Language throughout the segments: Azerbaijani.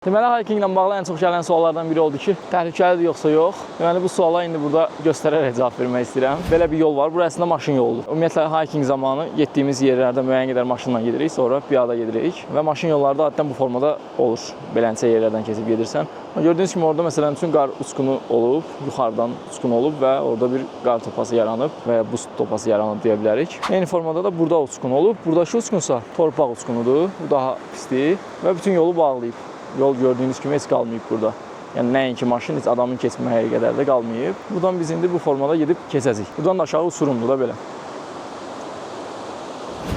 Deməli, hiking ilə bağlı ən çox gələn suallardan biri oldu ki, təhlükəlidir yoxsa yox? Deməli, bu suala indi burada göstərərək cavab vermək istəyirəm. Belə bir yol var, burasında maşın yoludur. Ümumiyyətlə, hiking zamanı getdiyimiz yerlərdə müəyyən qədər maşınla gedirik, sonra piyada gedirik və maşın yolları da adətən bu formada olur. Beləncə yerlərdən keçib gedirsən. Gördüyünüz kimi orada məsələn üçün qar uçqunu olub, yuxarıdan uçqun olub və orada bir qar topası yaranıb və ya buz topası yaranıb deyə bilərik. Eyni formada da burada uçqun olub. Buradakı uçqunsa torpaq uçqunudur, bu daha pisdir və bütün yolu bağlayıb. Yol gördüyünüz kimi heç qalmayıb burada. Yəni nəinki maşın, heç adamın keçməyə qədər də qalmayıb. Buradan biz indi bu formada gedib keçəcəyik. Buradan da aşağı uçurumdur da belə.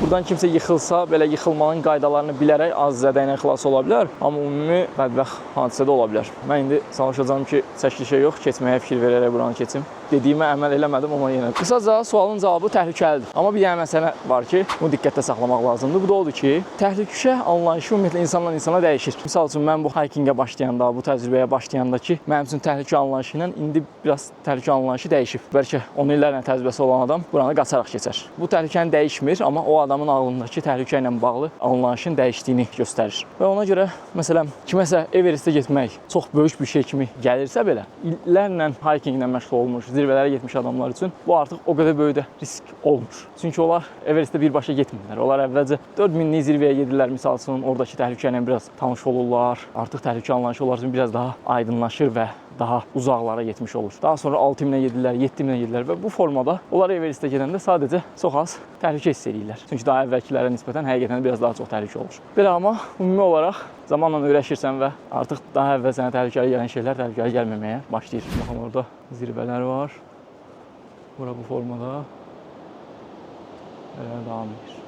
Buradan kimsə yıxılsa, belə yıxılmanın qaydalarını bilərək az zədə ilə xilas ola bilər. Amma ümumi bədbəxt hadisə də ola bilər. Mən indi çalışacağam ki, çəkilişə yox, keçməyə fikir verərək buranı keçim. Dediyimə əməl eləmədim, amma yenə. Qısaca sualın cavabı təhlükəlidir. Amma bir dənə məsələ var ki, bunu diqqətdə saxlamaq lazımdır. Bu da odur ki, təhlükə anlayışı ümumiyyətlə insandan insana dəyişir. Misal üçün, mən bu hikingə başlayanda, bu təcrübəyə başlayanda ki, mənim üçün təhlükə anlayışı ilə indi biraz təhlükə anlayışı dəyişib. Bəlkə 10 illərlə təcrübəsi olan adam buranı qaçaraq keçər. Bu təhlükəni dəyişmir, amma o adamın ağlındakı təhlükə ilə bağlı anlayışın dəyişdiyini göstərir. Və ona görə, məsələn, kiməsə Everestə getmək çox böyük bir şey kimi gəlirsə belə, illərlə hikinglə məşğul olmuş, zirvələrə getmiş adamlar üçün bu artıq o qədər böyük də risk olmur. Çünki onlar Everestə birbaşa getmirlər. Onlar əvvəlcə 4000-lik zirvəyə gedirlər, misal üçün, oradakı təhlükə ilə biraz tanış olurlar. Artıq təhlükə anlayışı onlar üçün biraz daha aydınlaşır və daha uzaqlara getmiş olur. Daha sonra 6000-ə gedirlər, 7000-ə gedirlər və bu formada onlar Everestə gedəndə sadəcə çox az təhlükə hiss edirlər. Çünki daha əvvəlkilərə nisbətən həqiqətən biraz daha çox təhlükə olur. Belə amma ümumi olaraq zamanla öyrəşirsən və artıq daha əvvəl sənə təhlükəli gələn şeylər təhlükəli gəlməməyə başlayır. Baxın, orada zirvələr var. Bura bu formada davam edir.